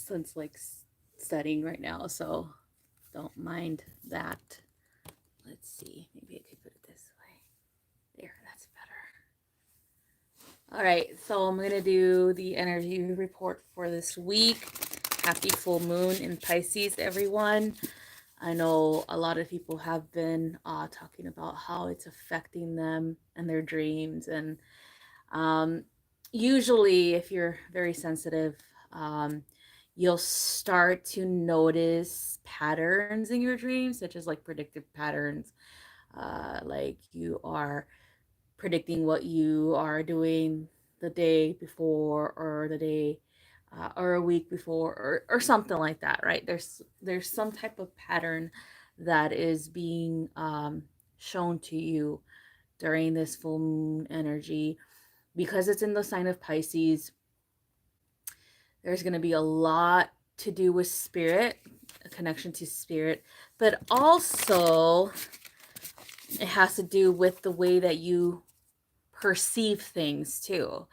son's like studying right now, so don't mind that. Let's see. Maybe I could put it this way. There, that's better. All right, so I'm going to do the energy report for this week. Happy full moon in Pisces, everyone. I know a lot of people have been talking about how it's affecting them and their dreams. And um, usually, if you're very sensitive, um, you'll start to notice patterns in your dreams, such as like predictive patterns, like you are predicting what you are doing the day before or the day or a week before or something like that, right? There's some type of pattern that is being shown to you during this full moon energy. Because it's in the sign of Pisces, there's going to be a lot to do with spirit, a connection to spirit, but also it has to do with the way that you perceive things too.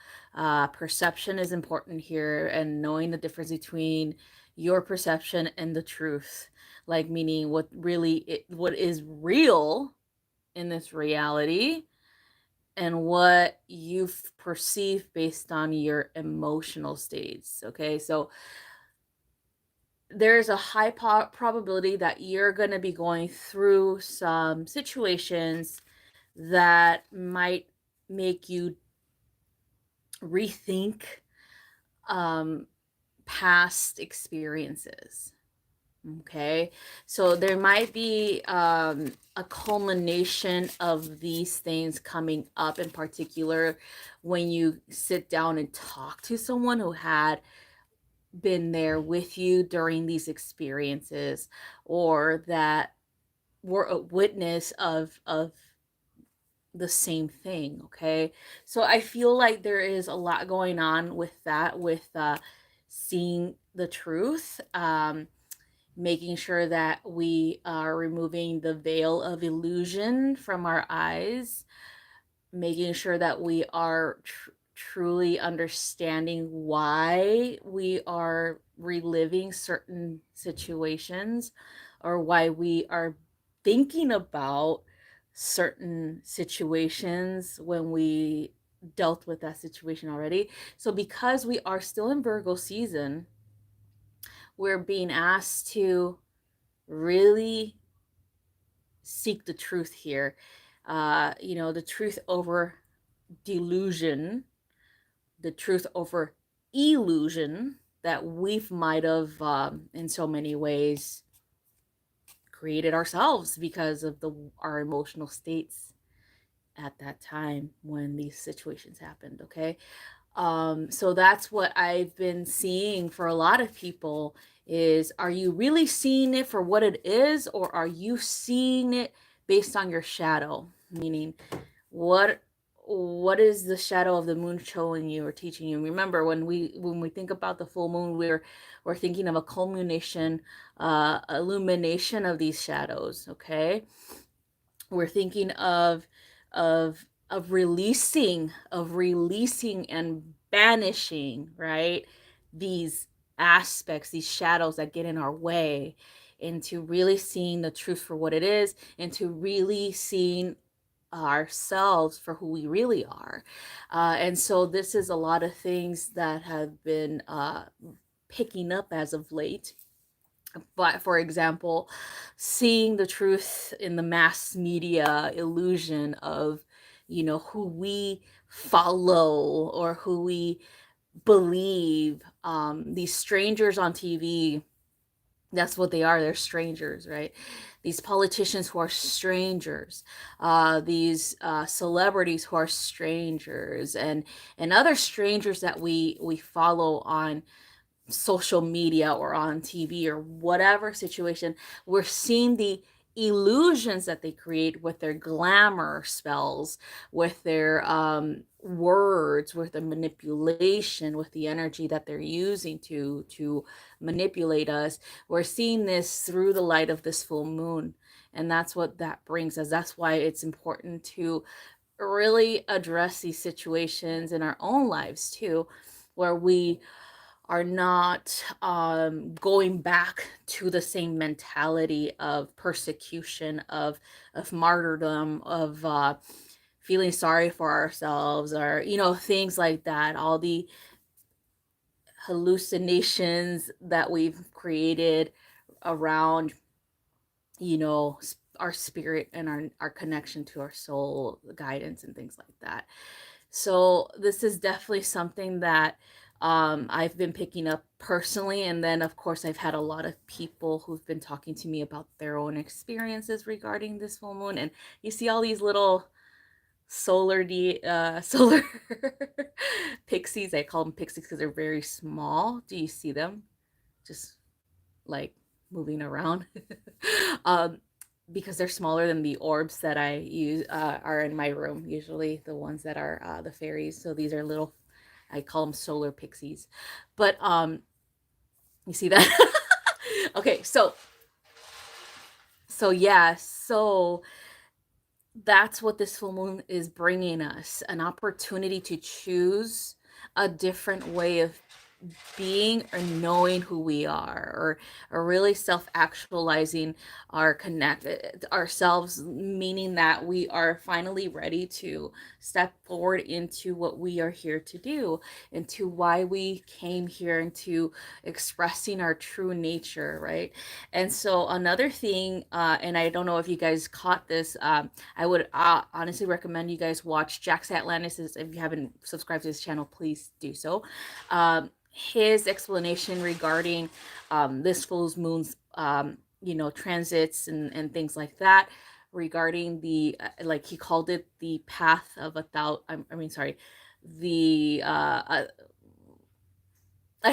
Perception is important here, and knowing the difference between your perception and the truth, like meaning what is real in this reality and what you perceive based on your emotional states. Okay, so there's a high probability that you're going to be going through some situations that might make you rethink um, past experiences. Okay, so there might be a culmination of these things coming up, in particular when you sit down and talk to someone who had been there with you during these experiences, or that were a witness of the same thing. Okay, so I feel like there is a lot going on with that, with seeing the truth, making sure that we are removing the veil of illusion from our eyes, making sure that we are truly understanding why we are reliving certain situations, or why we are thinking about certain situations when we dealt with that situation already. So because we are still in Virgo season, we're being asked to really seek the truth here. The truth over delusion, the truth over illusion that we might have, in so many ways, created ourselves because of our emotional states at that time when these situations happened. Okay, so that's what I've been seeing for a lot of people is, are you really seeing it for what it is, or are you seeing it based on your shadow? Meaning, what what is the shadow of the moon showing you or teaching you? Remember, when we think about the full moon, we're thinking of a culmination, illumination of these shadows. Okay, we're thinking of releasing and banishing, right, these aspects, these shadows that get in our way, into really seeing the truth for what it is, into really seeing ourselves for who we really are. And so this is a lot of things that have been picking up as of late. But for example, seeing the truth in the mass media illusion of, who we follow or who we believe, these strangers on TV, that's what they are. They're strangers, right? These politicians who are strangers, these celebrities who are strangers, and other strangers that we follow on social media or on TV or whatever situation. We're seeing the illusions that they create with their glamour spells, with their words, with the manipulation, with the energy that they're using to manipulate us. We're seeing this through the light of this full moon, and that's what that brings us. That's why it's important to really address these situations in our own lives too, where we are not going back to the same mentality of persecution, of martyrdom, of feeling sorry for ourselves, or things like that. All the hallucinations that we've created around our spirit and our connection to our soul, guidance and things like that. So this is definitely something that I've been picking up personally. And then, of course, I've had a lot of people who've been talking to me about their own experiences regarding this full moon. And you see all these little solar pixies. I call them pixies because they're very small. Do you see them? Just like moving around. um, because they're smaller than the orbs that I use are in my room. Usually, the ones that are the fairies. So these are little. I call them solar pixies. But you see that? Okay, so yeah, so that's what this full moon is bringing us, an opportunity to choose a different way of being or knowing who we are, or really self-actualizing our connect ourselves, meaning that we are finally ready to step forward into what we are here to do, into why we came here, into expressing our true nature, right? And so another thing, and I don't know if you guys caught this, I would honestly recommend you guys watch Jack's Atlantis. If you haven't subscribed to his channel, please do so. His explanation regarding this full moon's transits and things like that, regarding the like he called it the path of a thousand, I mean sorry, the I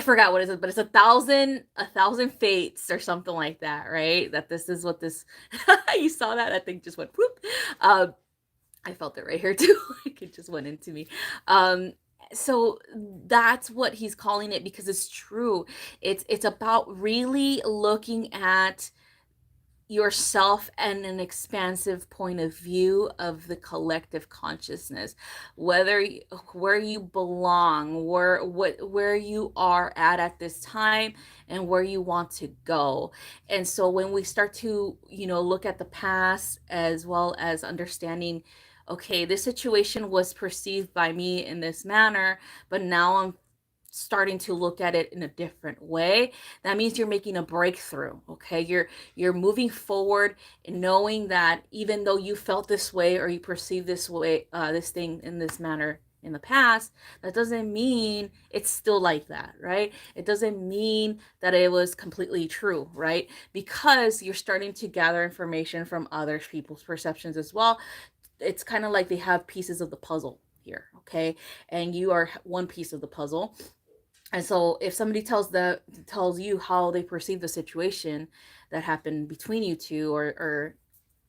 forgot what it is, but it's a thousand fates or something like that, right? That this is what this you saw that, I think just went whoop. I felt it right here too. Like it just went into me. Um, so that's what he's calling it, because it's true. It's about really looking at yourself and an expansive point of view of the collective consciousness, where you belong, where you are at this time, and where you want to go. And so when we start to look at the past, as well as understanding, okay, this situation was perceived by me in this manner, but now I'm starting to look at it in a different way, that means you're making a breakthrough. Okay, you're moving forward and knowing that even though you felt this way, or you perceive this way, this thing in this manner in the past, that doesn't mean it's still like that, right? It doesn't mean that it was completely true, right? Because you're starting to gather information from other people's perceptions as well. It's kind of like they have pieces of the puzzle here, okay, and you are one piece of the puzzle. And so if somebody tells you how they perceive the situation that happened between you two, or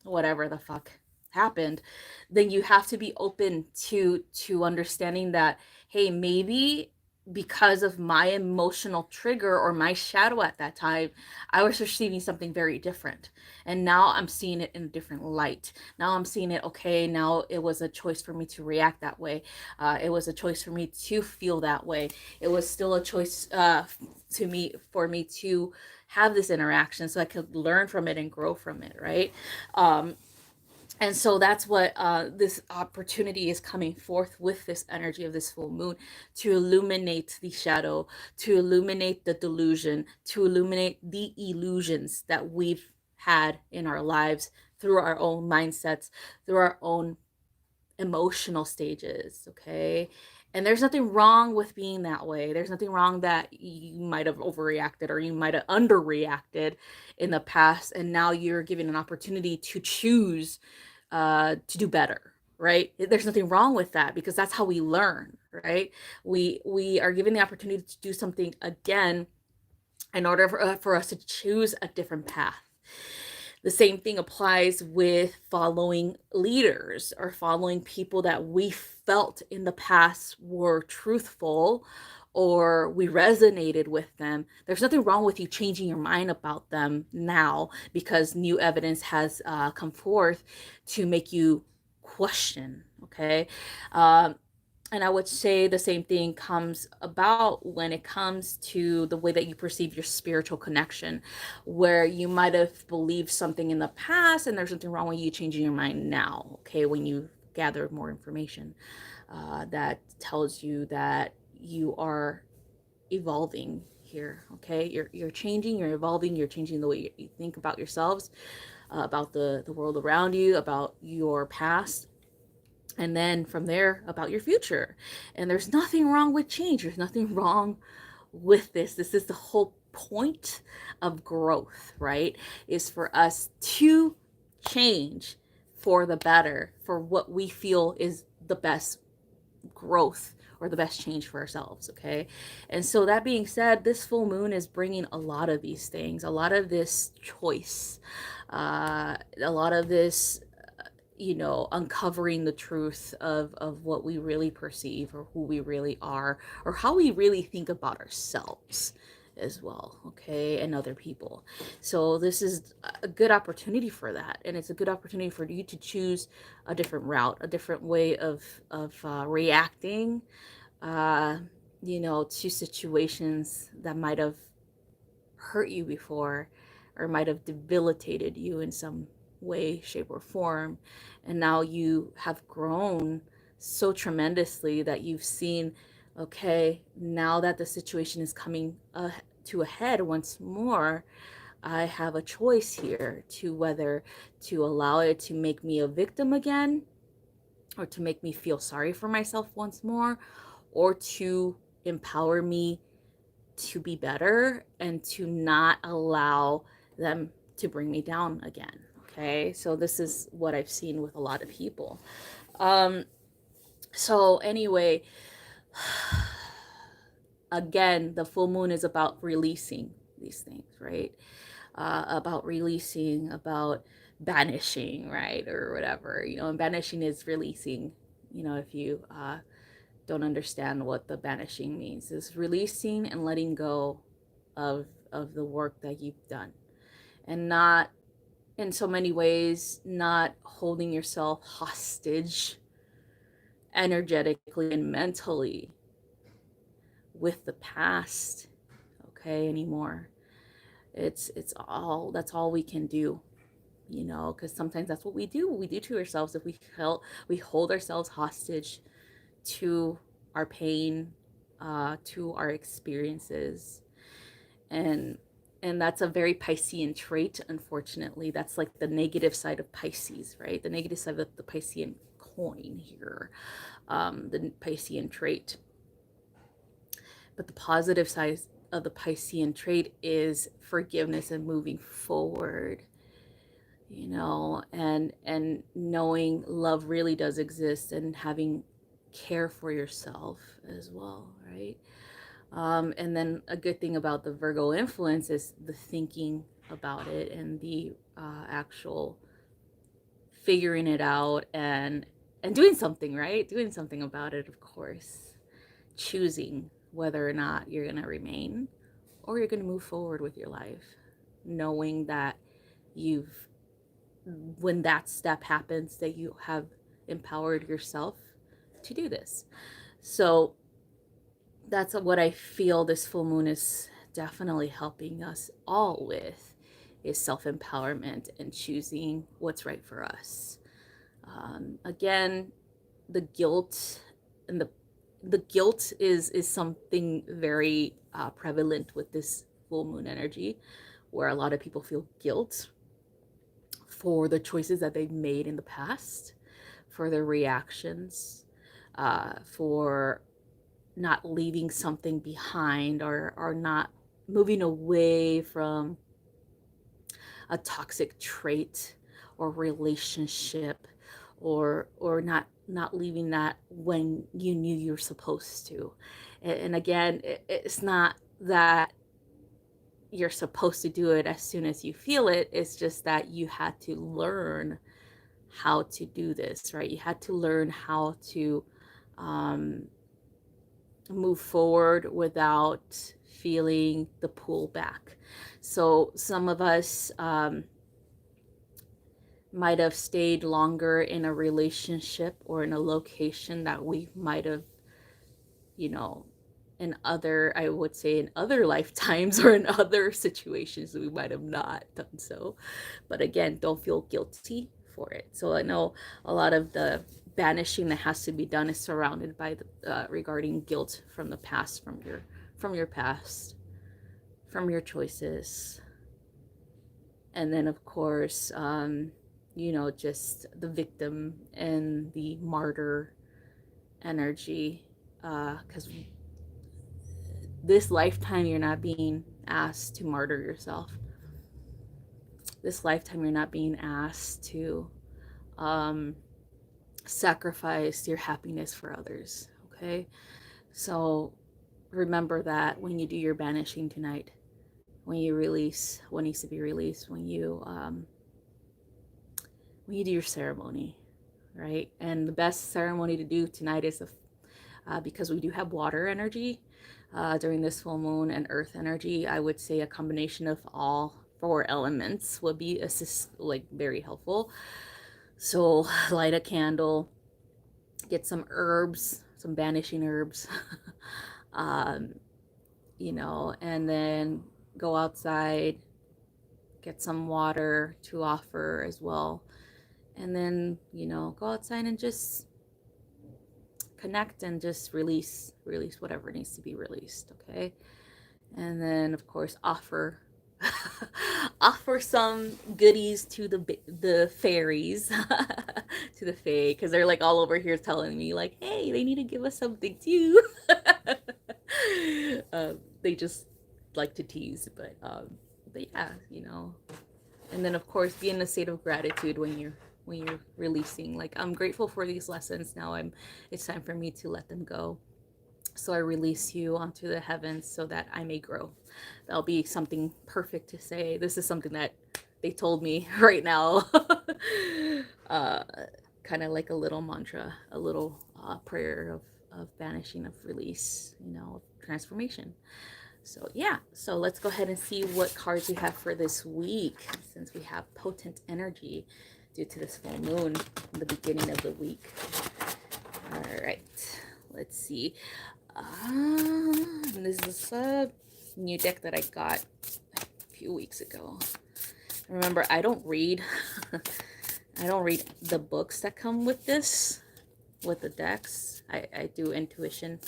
whatever the fuck happened, then you have to be open to understanding that, hey, maybe because of my emotional trigger or my shadow at that time, I was receiving something very different, and now I'm seeing it in a different light. Now I'm seeing it, okay, now it was a choice for me to react that way. It was a choice for me to feel that way. It was still a choice for me to have this interaction, so I could learn from it and grow from it, right? And so that's what this opportunity is coming forth with this energy of this full moon, to illuminate the shadow, to illuminate the delusion, to illuminate the illusions that we've had in our lives through our own mindsets, through our own emotional stages. Okay, and there's nothing wrong with being that way. There's nothing wrong that you might have overreacted, or you might have underreacted in the past, and now you're given an opportunity to choose to do better, right? There's nothing wrong with that, because that's how we learn, right? We are given the opportunity to do something again in order for us to choose a different path. The same thing applies with following leaders, or following people that we felt in the past were truthful, or we resonated with them. There's nothing wrong with you changing your mind about them now, because new evidence has come forth to make you question. Okay. And I would say the same thing comes about when it comes to the way that you perceive your spiritual connection, where you might have believed something in the past and there's something wrong with you changing your mind now, okay, when you gather more information that tells you that you are evolving here, okay, you're changing, you're evolving, you're changing the way you think about yourselves, about the world around you, about your past, and then from there about your future. And there's nothing wrong with change, there's nothing wrong with this is the whole point of growth, right? Is for us to change for the better, for what we feel is the best growth or the best change for ourselves, okay? And so that being said, this full moon is bringing a lot of these things, a lot of this choice, a lot of this, uncovering the truth of what we really perceive or who we really are or how we really think about ourselves as well, okay, and other people. So this is a good opportunity for that, and it's a good opportunity for you to choose a different route, a different way of reacting, uh, to situations that might have hurt you before or might have debilitated you in some way, shape, or form. And now you have grown so tremendously that you've seen, okay, now that the situation is coming to a head once more, I have a choice here to whether to allow it to make me a victim again or to make me feel sorry for myself once more or to empower me to be better and to not allow them to bring me down again. Okay, so this is what I've seen with a lot of people. Um, so anyway, again, the full moon is about releasing these things, right? About releasing, about banishing, right? Or whatever, and banishing is releasing, if you don't understand what the banishing means, is releasing and letting go of the work that you've done, and not in so many ways not holding yourself hostage energetically and mentally with the past, okay, anymore. It's all that's all we can do, because sometimes that's what we do to ourselves. If we hold ourselves hostage to our pain, to our experiences, and that's a very Piscean trait. Unfortunately, that's like the negative side of Pisces, right? The negative side of the Piscean coin here, the Piscean trait. But the positive side of the Piscean trait is forgiveness and moving forward, and knowing love really does exist and having care for yourself as well, right? And then a good thing about the Virgo influence is the thinking about it and the actual figuring it out and doing something, right? Doing something about it, of course. Choosing whether or not you're going to remain or you're going to move forward with your life, knowing that you've when that step happens that you have empowered yourself to do this. So that's what I feel this full moon is definitely helping us all with, is self-empowerment and choosing what's right for us. Again, the guilt and the guilt is something very prevalent with this full moon energy, where a lot of people feel guilt for the choices that they've made in the past, for their reactions, for not leaving something behind, or not moving away from a toxic trait or relationship, or not leaving that when you knew you're supposed to. And again, it's not that you're supposed to do it as soon as you feel it. It's just that you had to learn how to do this, right? You had to learn how to um, move forward without feeling the pull back. So some of us might have stayed longer in a relationship or in a location that we might have you know, in other, I would say in other lifetimes or in other situations we might have not done so. But again, don't feel guilty for it. So I know a lot of the banishing that has to be done is surrounded by regarding guilt from the past, from your past, from your choices. And then of course, just the victim and the martyr energy, because this lifetime you're not being asked to martyr yourself. This lifetime you're not being asked to um, sacrifice your happiness for others. Okay, so remember that when you do your banishing tonight, when you release what needs to be released, when you do your ceremony, right? And the best ceremony to do tonight is because we do have water energy during this full moon and earth energy. I would say a combination of all four elements would be like very helpful. So light a candle, get some herbs, some banishing herbs, um, and then go outside, get some water to offer as well. And then, go outside and just connect and just release whatever needs to be released, okay? And then of course offer some goodies to the fairies, to the fae, because they're like all over here telling me like, hey, they need to give us something too. They just like to tease, but yeah, and then of course be in a state of gratitude when you're releasing, like, I'm grateful for these lessons. Now it's time for me to let them go, so I release you onto the heavens so that I may grow. That'll be something perfect to say. This is something that they told me right now. uh, Kind of like a little mantra, a little prayer of banishing, of release, transformation. So yeah, so let's go ahead and see what cards we have for this week, since we have potent energy due to this full moon in the beginning of the week. All right, let's see. This is a new deck that I got a few weeks ago. Remember, I don't read I don't read the books that come with this, with the decks. I do intuition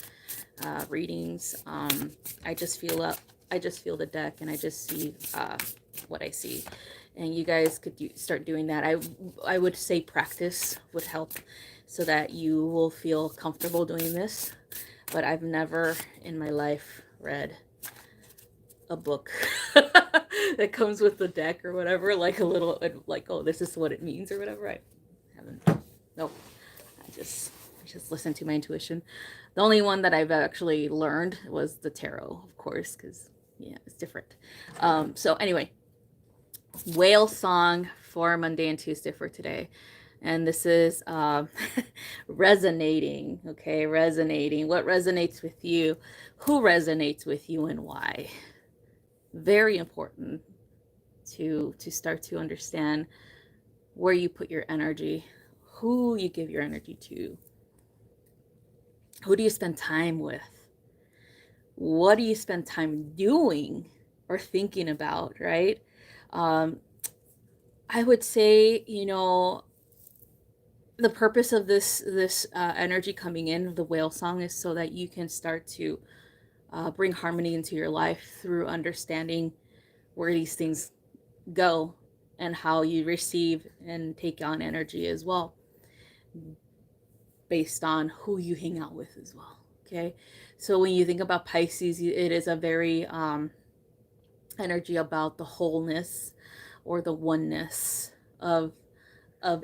readings. I just feel the deck and I just see what I see. And you guys could start doing that. I would say practice would help so that you will feel comfortable doing this. But I've never in my life read a book that comes with the deck or whatever, like a little, like, oh, this is what it means or whatever. I haven't. Nope. I just listen to my intuition. The only one that I've actually learned was the tarot, of course, because yeah, it's different. So anyway, whale song for Monday and Tuesday for today. And this is resonating, okay? Resonating. What resonates with you? Who resonates with you and why? Very important to start to understand where you put your energy, who you give your energy to. Who do you spend time with? What do you spend time doing or thinking about, right? I would say, the purpose of this energy coming in, the whale song, is so that you can start to bring harmony into your life through understanding where these things go and how you receive and take on energy as well, based on who you hang out with as well. Okay, so when you think about Pisces, it is a very energy about the wholeness or the oneness of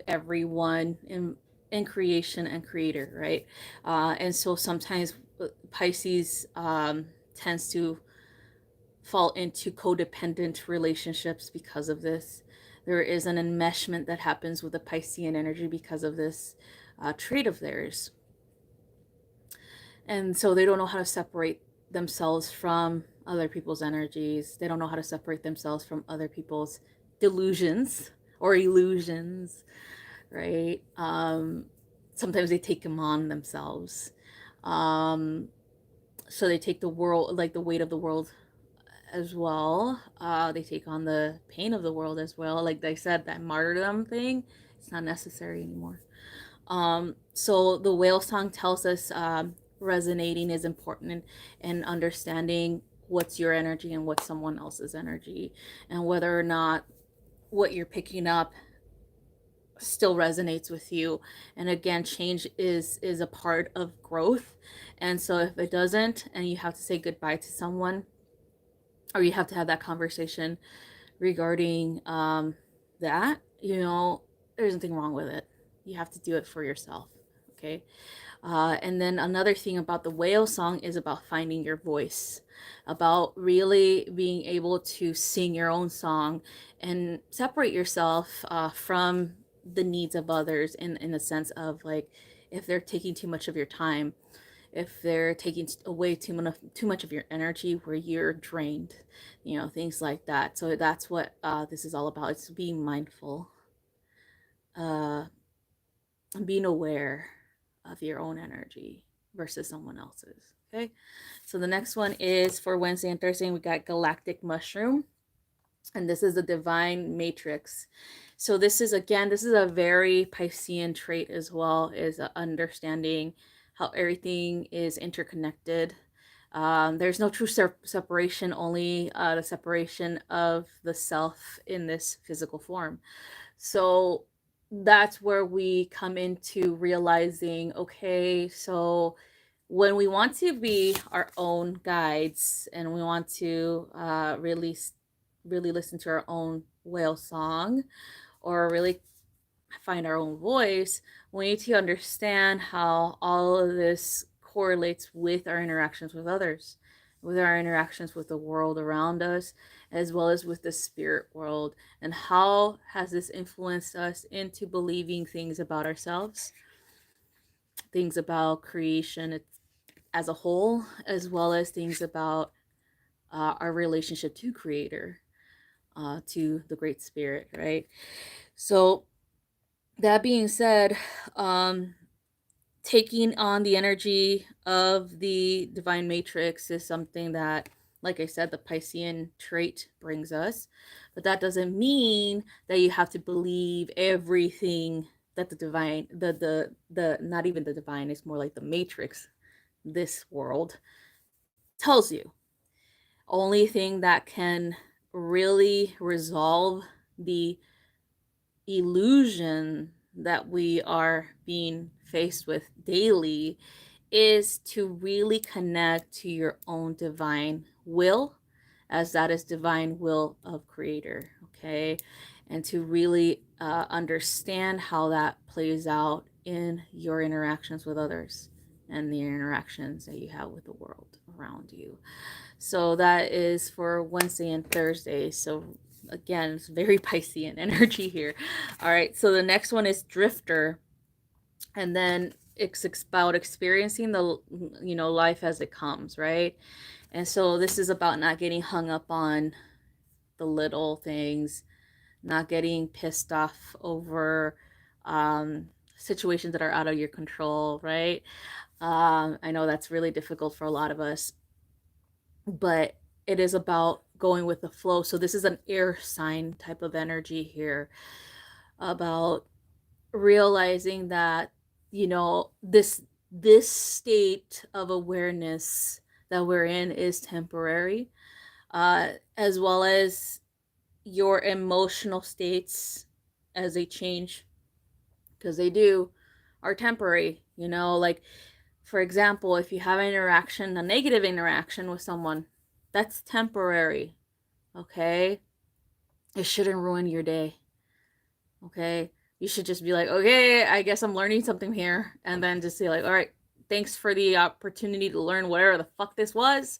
everyone in creation and creator, right? And so sometimes Pisces tends to fall into codependent relationships because of this. There is an enmeshment that happens with the Piscean energy because of this trait of theirs. And so they don't know how to separate themselves from other people's energies. They don't know how to separate themselves from other people's delusions or illusions, right? Sometimes they take them on themselves. So they take the world, like the weight of the world as well. They take on the pain of the world as well. Like I said, that martyrdom thing, it's not necessary anymore. So the whale song tells us resonating is important, and understanding what's your energy and what's someone else's energy, and whether or not what you're picking up still resonates with you. And again, change is a part of growth. And so if it doesn't, and you have to say goodbye to someone, or you have to have that conversation regarding that, there's nothing wrong with it. You have to do it for yourself. Okay. And then another thing about the whale song is about finding your voice, about really being able to sing your own song and separate yourself from the needs of others, in the sense of, like, if they're taking too much of your time, if they're taking away too much of your energy where you're drained, things like that. So that's what this is all about. It's being mindful, uh, and being aware of your own energy versus someone else's. Okay. So the next one is for Wednesday and Thursday. We got Galactic Mushroom, and this is the Divine Matrix. So this is a very Piscean trait as well, is understanding how everything is interconnected. There's no true separation, only the separation of the self in this physical form. So that's where we come into realizing, okay, so when we want to be our own guides, and we want to really listen to our own whale song, or really find our own voice, we need to understand how all of this correlates with our interactions with others, with our interactions with the world around us, as well as with the spirit world. And how has this influenced us into believing things about ourselves, things about creation as a whole, as well as things about our relationship to Creator, to the Great Spirit, right? So, that being said, taking on the energy of the Divine Matrix is something that, like I said, the Piscean trait brings us. But that doesn't mean that you have to believe everything that the divine, the not even the divine, it's more like the Matrix, this world, tells you. Only thing that can really resolve the illusion that we are being faced with daily is to really connect to your own divine will, as that is divine will of Creator. Okay. And to really understand how that plays out in your interactions with others, and the interactions that you have with the world around you. So that is for Wednesday and Thursday. So again, it's very Piscean energy here. All right. So the next one is Drifter. And then it's about experiencing the life as it comes, right? And so this is about not getting hung up on the little things, not getting pissed off over situations that are out of your control, right? I know that's really difficult for a lot of us, but it is about going with the flow. So this is an air sign type of energy here, about realizing that this state of awareness that we're in is temporary, as well as your emotional states, as they change, because they do, are temporary. Like, for example, if you have a negative interaction with someone, that's temporary. Okay, it shouldn't ruin your day. Okay, you should just be like, okay, I guess I'm learning something here, and then just say like, all right, thanks for the opportunity to learn whatever the fuck this was,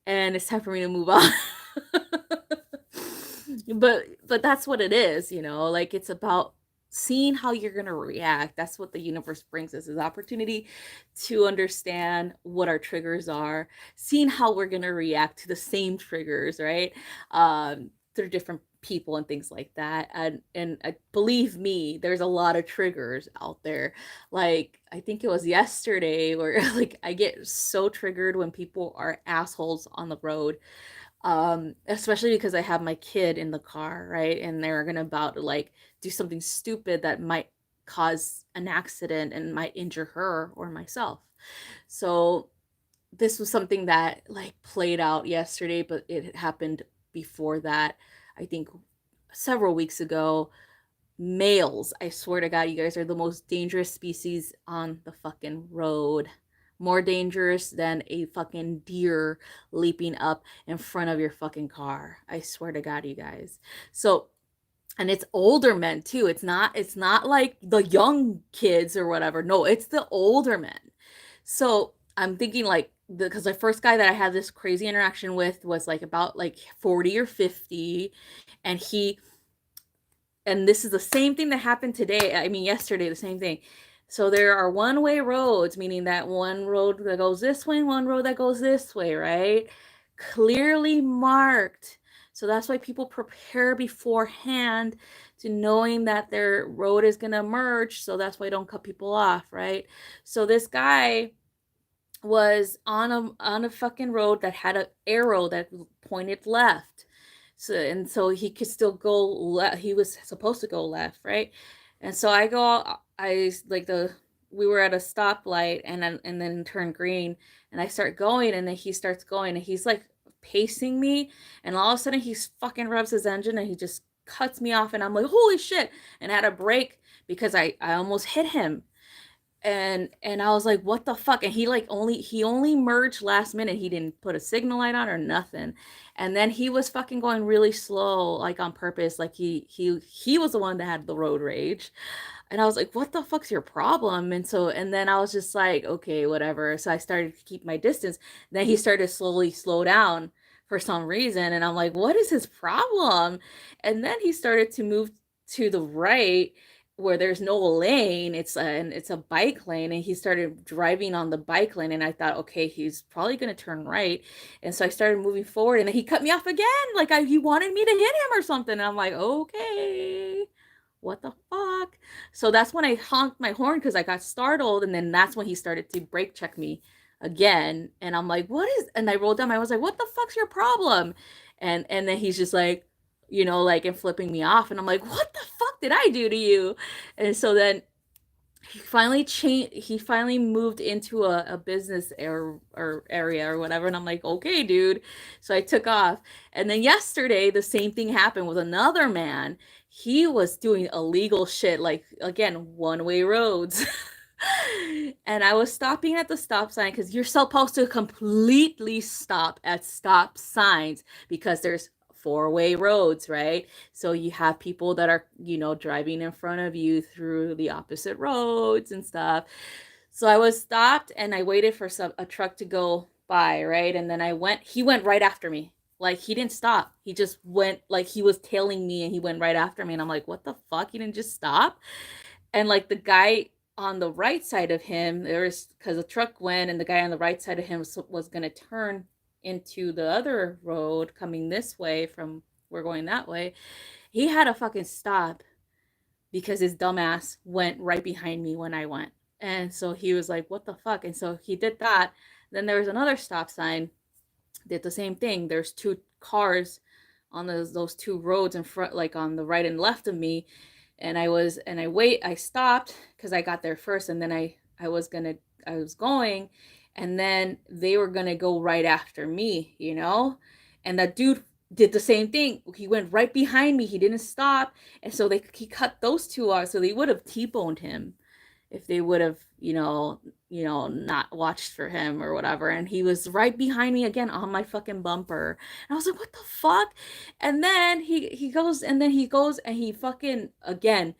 and it's time for me to move on. but that's what it is. Like, it's about seeing how you're going to react. That's what the universe brings us, is opportunity to understand what our triggers are, seeing how we're going to react to the same triggers, right? Through different people and things like that. And believe me, there's a lot of triggers out there. Like I think it was yesterday where like I get so triggered when people are assholes on the road. Especially because I have my kid in the car, right? And they're gonna about to like do something stupid that might cause an accident and might injure her or myself. So this was something that like played out yesterday, but it happened before that. I think several weeks ago. Males, I swear to God, you guys are the most dangerous species on the fucking road. More dangerous than a fucking deer leaping up in front of your fucking car. I swear to God, you guys. So, and it's older men too. It's not like the young kids or whatever. No, it's the older men. So I'm thinking like because the first guy that I had this crazy interaction with was like about like 40 or 50, and this is the same thing that happened today. I mean, yesterday, the same thing. So there are one-way roads, meaning that one road that goes this way, one road that goes this way, right? Clearly marked. So that's why people prepare beforehand to knowing that their road is going to merge. So that's why don't cut people off, right? So this guy was on a fucking road that had an arrow that pointed left. So he could still go left. He was supposed to go left, right? And so I like we were at a stoplight and then turned green, and I start going, and then he starts going, and he's like pacing me, and all of a sudden he fucking revs his engine and he just cuts me off, and I'm like, holy shit. And I had a brake because I almost hit him. And I was like, what the fuck? And he only merged last minute. He didn't put a signal light on or nothing. And then he was fucking going really slow, like on purpose. Like he was the one that had the road rage. And I was like, what the fuck's your problem? And then I was just like, okay, whatever. So I started to keep my distance. Then he started to slowly slow down for some reason. And I'm like, what is his problem? And then he started to move to the right where there's no lane. It's a bike lane, and he started driving on the bike lane, and I thought, okay, he's probably going to turn right. And so I started moving forward, and then he cut me off again, like he wanted me to hit him or something. And I'm like, okay, what the fuck? So that's when I honked my horn because I got startled, and then that's when he started to brake check me again. And I'm like, what is? And I rolled down. I was like, what the fuck's your problem? And then he's just like, like, and flipping me off, and I'm like, what the fuck did I do to you? And so then he finally moved into a business or area or whatever, and I'm like, okay, dude. So I took off. And then yesterday the same thing happened with another man. He was doing illegal shit, like again, one-way roads. And I was stopping at the stop sign because you're supposed to completely stop at stop signs because there's four-way roads, right? So you have people that are, driving in front of you through the opposite roads and stuff. So I was stopped and I waited for a truck to go by, right? And then he went right after me. Like he didn't stop. He just went, like he was tailing me, and he went right after me. And I'm like, what the fuck? He didn't just stop? And like the guy on the right side of him, because the truck went, and the guy on the right side of him was going to turn into the other road coming this way from we're going that way. He had to fucking stop because his dumbass went right behind me when I went. And so he was like, what the fuck? And so he did that. Then there was another stop sign, did the same thing. There's two cars on those two roads in front, like on the right and left of me. And I stopped because I got there first, and then I was going, and then they were gonna go right after me, and that dude did the same thing. He went right behind me. He didn't stop, and so he cut those two off. So they would have T-boned him if they would have, not watched for him or whatever. And he was right behind me again on my fucking bumper. And I was like, what the fuck? And then he goes and he fucking, again,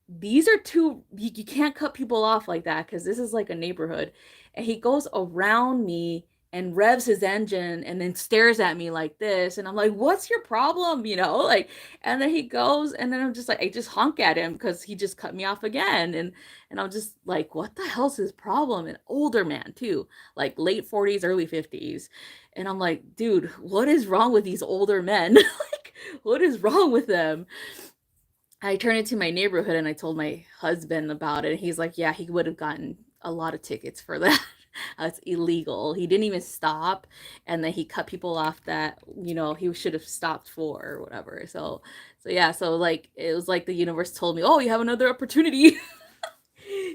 these are two, you can't cut people off like that because this is like a neighborhood. And he goes around me and revs his engine and then stares at me like this. And I'm like, what's your problem? Like, and then he goes, and then I'm just like, I just honk at him because he just cut me off again. And I'm just like, what the hell's his problem? An older man too, like late 40s, early 50s. And I'm like, dude, what is wrong with these older men? Like, What is wrong with them? I turned into my neighborhood and I told my husband about it. And he's like, yeah, he would have gotten a lot of tickets for that. It's illegal. He didn't even stop. And then he cut people off that, he should have stopped for or whatever. So yeah, so like, it was like the universe told me, oh, you have another opportunity.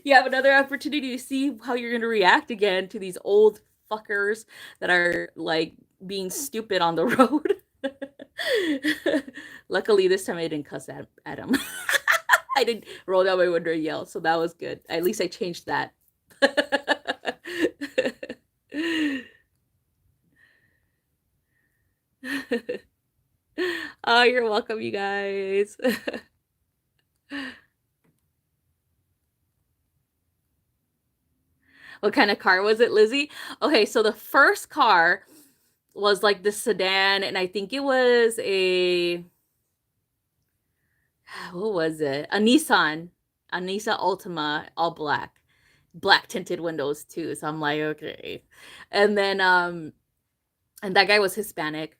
You have another opportunity to see how you're going to react again to these old fuckers that are like being stupid on the road. Luckily, this time I didn't cuss at him. I didn't roll down my window and yell, so that was good. At least I changed that. Oh, you're welcome, you guys. What kind of car was it, Lizzie? Okay, so the first car was like the sedan, and I think it was what was it? A Nissan Altima, all black tinted windows too. So I'm like, okay. And then and that guy was Hispanic.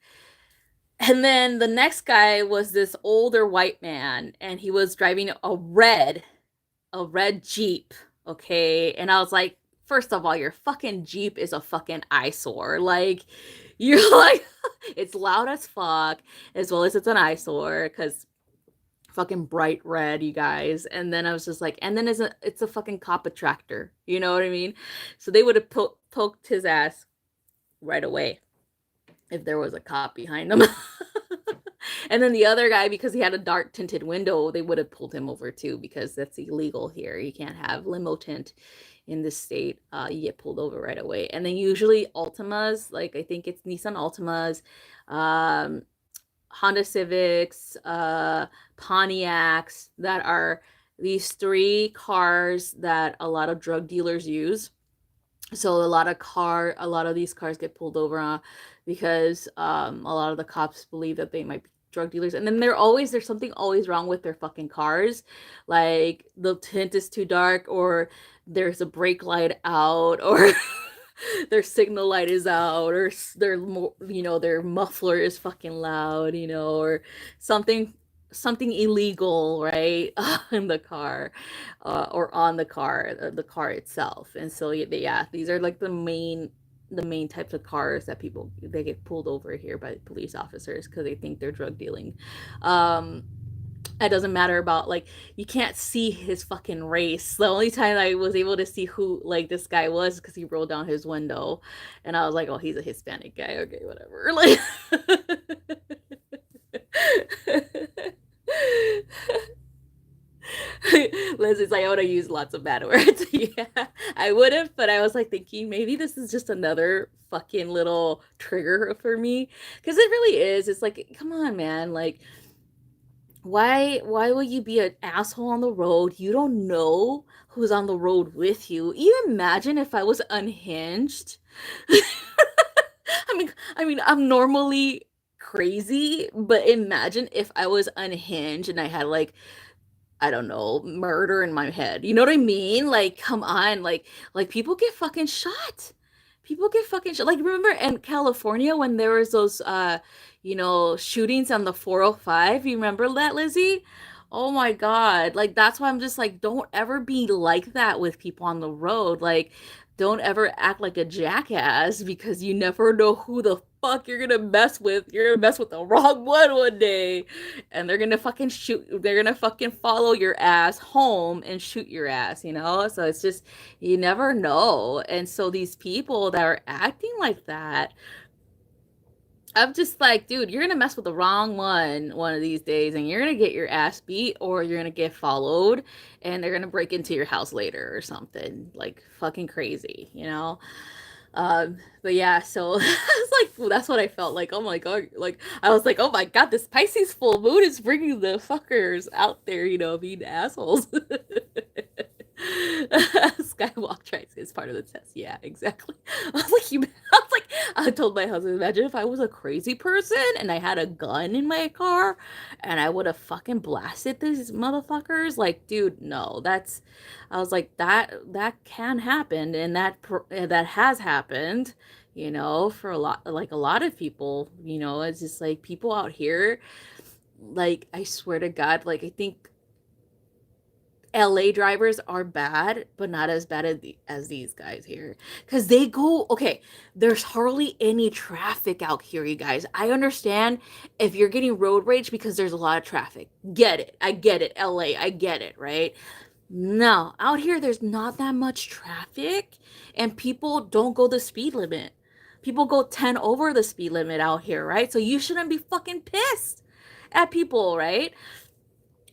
And then the next guy was this older white man, and he was driving a red Jeep. Okay. And I was like, first of all, your fucking Jeep is a fucking eyesore. Like, you're like, it's loud as fuck, as well as it's an eyesore, because fucking bright red, you guys. And then I was just like, and then it's a fucking cop attractor. You know what I mean? So they would have poked his ass right away if there was a cop behind them. And then the other guy, because he had a dark tinted window, they would have pulled him over too, because that's illegal here. You can't have limo tint in this state. You get pulled over right away. And then usually Altimas, like I think it's Nissan Altimas, um, Honda Civics, Pontiacs, that are these three cars that a lot of drug dealers use. So a lot of these cars get pulled over because a lot of the cops believe that they might be drug dealers. And then there's something always wrong with their fucking cars. Like the tint is too dark, or there's a brake light out, or their signal light is out, or their muffler is fucking loud, or something illegal, right? In the car, or on the car itself. And so yeah, these are like the main types of cars that they get pulled over here by police officers because they think they're drug dealing. um it doesn't matter about, like, you can't see his fucking race. The only time I was able to see who, like, this guy was because he rolled down his window, and I was like, oh, he's a Hispanic guy, okay, whatever. Like, Leslie's like, I would have used lots of bad words. Yeah, I would have, but I was like thinking maybe this is just another fucking little trigger for me, because it really is. It's like, come on, man, like, why will you be an asshole on the road? You don't know who's on the road with you. You imagine if I was unhinged. I mean, I'm normally crazy, but imagine if I was unhinged and I had, like, I don't know, murder in my head. You know what I mean? Like, come on, like people get fucking shot. People get fucking shot. Like, remember in California when there was those shootings on the 405? You remember that, Lizzie? Oh my God. Like, that's why I'm just like, don't ever be like that with people on the road. Like, don't ever act like a jackass, because you never know who the fuck you're gonna mess with. You're gonna mess with the wrong one day, and they're gonna fucking shoot. They're gonna fucking follow your ass home and shoot your ass. So it's just, you never know. And so these people that are acting like that, I'm just like, dude, you're gonna mess with the wrong one of these days, and you're gonna get your ass beat, or you're gonna get followed, and they're gonna break into your house later or something, like, fucking crazy. But yeah, so it's like, well, that's what I felt like. Oh my God, like, I was like, oh my God, this Pisces full moon is bringing the fuckers out there, being assholes. Skywalk tries is part of the test. Yeah, exactly. I told my husband, imagine if I was a crazy person and I had a gun in my car and I would have fucking blasted these motherfuckers. Like, dude, no, I was like, that can happen, and that has happened. you know, for a lot, like a lot of people, you know, it's just like people out here, like I swear to God, like I think LA drivers are bad, but not as bad as these guys here. Because they go, okay, there's hardly any traffic out here, you guys. I understand if you're getting road rage because there's a lot of traffic. Get it. I get it. LA, I get it, right? No, out here, there's not that much traffic, and people don't go the speed limit. People go 10 over the speed limit out here, right? So you shouldn't be fucking pissed at people, right?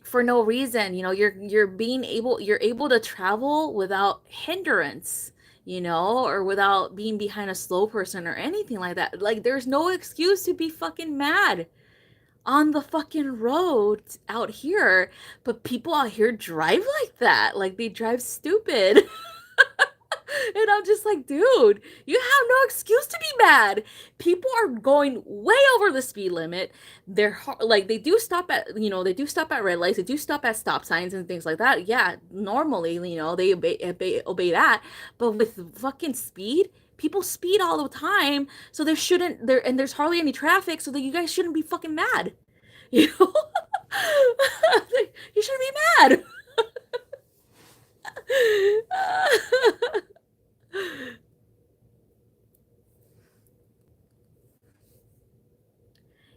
For no reason. You know, you're able to travel without hindrance, you know, or without being behind a slow person or anything like that. Like there's no excuse to be fucking mad on the fucking road out here, but people out here drive like that. Like they drive stupid. And I'm just like, dude, you have no excuse to be mad. People are going way over the speed limit. They're like, they do stop at, you know, they do stop at red lights. They do stop at stop signs and things like that. Yeah, normally, you know, they obey that. But with fucking speed, people speed all the time. So there shouldn't, and there's hardly any traffic. So that you guys shouldn't be fucking mad. You know? You shouldn't be mad.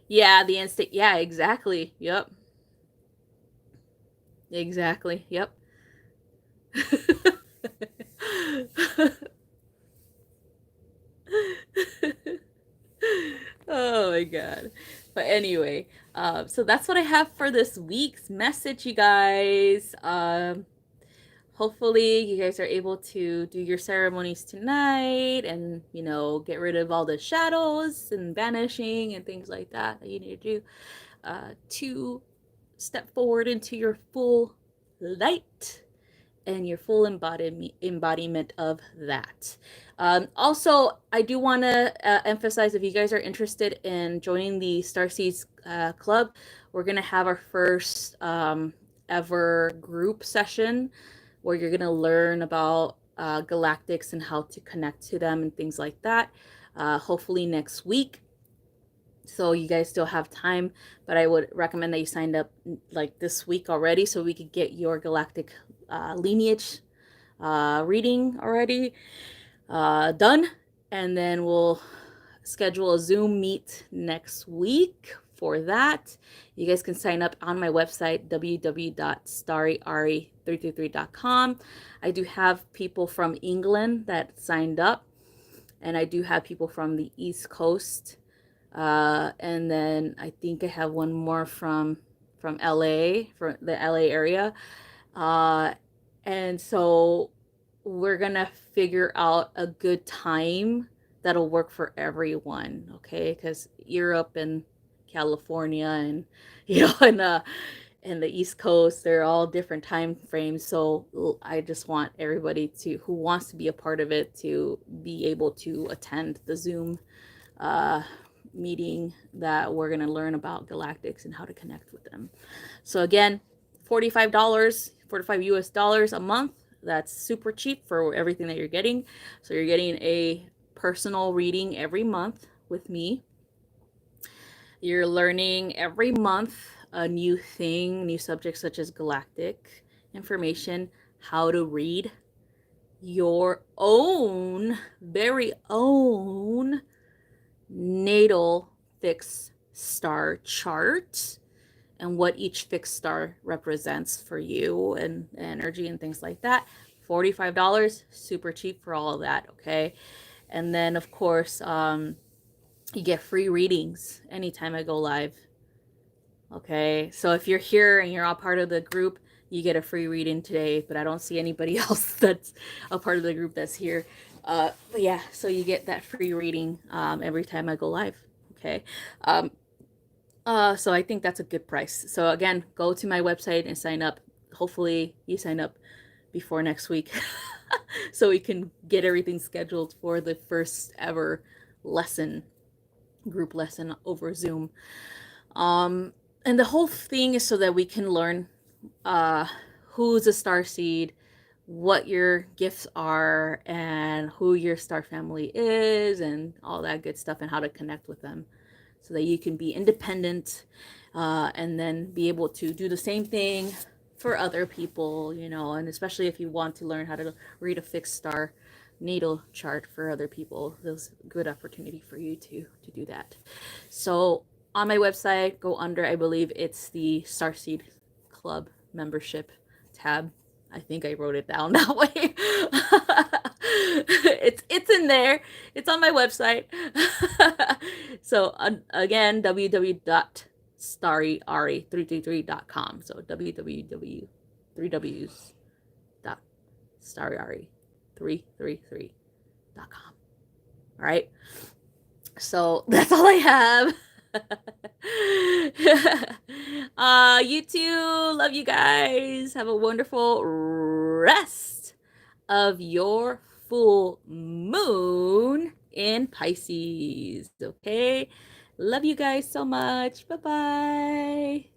Yeah, the instant. Yeah, exactly. Yep. Exactly. Yep. Oh my god. But anyway, so that's what I have for this week's message, you guys. Hopefully you guys are able to do your ceremonies tonight and, you know, get rid of all the shadows and vanishing and things like that that you need to do to step forward into your full light and your full embodiment of that. Also, I do want to emphasize, if you guys are interested in joining the Starseeds Club, we're going to have our first ever group session where you're going to learn about galactics and how to connect to them and things like that. Hopefully next week. So you guys still have time, but I would recommend that you signed up like this week already so we could get your galactic lineage reading already done. And then we'll schedule a Zoom meet next week for that. You guys can sign up on my website, www.stariari333.com. I do have people from England that signed up, and I do have people from the East Coast. And then I think I have one more from LA, from the LA area. Uh, and so we're gonna figure out a good time that'll work for everyone, okay? Because Europe and California and you know and the East Coast, they're all different time frames. So I just want everybody to who wants to be a part of it to be able to attend the Zoom uh, meeting that we're going to learn about galactics and how to connect with them. So again, $45, 45 US dollars a month. That's super cheap for everything that you're getting. So you're getting a personal reading every month with me. You're learning every month a new thing, new subjects such as galactic information, how to read your own, very own natal fixed star chart and what each fixed star represents for you and energy and things like that. $45, super cheap for all of that, okay? And then, of course, you get free readings anytime I go live, okay? So if you're here and you're all part of the group, you get a free reading today, but I don't see anybody else that's a part of the group that's here. But yeah, so you get that free reading every time I go live, okay? So I think that's a good price. So again, go to my website and sign up. Hopefully you sign up before next week so we can get everything scheduled for the first ever lesson, group lesson over Zoom. And the whole thing is so that we can learn who's a starseed, what your gifts are and who your star family is and all that good stuff and how to connect with them so that you can be independent, and then be able to do the same thing for other people, you know, and especially if you want to learn how to read a fixed star natal chart for other people, there's a good opportunity for you to do that. So on my website, go under, I believe it's the Starseed Club membership tab. I think I wrote it down that way. It's in there. It's on my website. So again, www.StariAri333.com. So www 3Ws dot StariAri333.com. All right. So that's all I have. You too. Love you guys. Have a wonderful rest of your full moon in Pisces. Okay. Love you guys so much. Bye bye.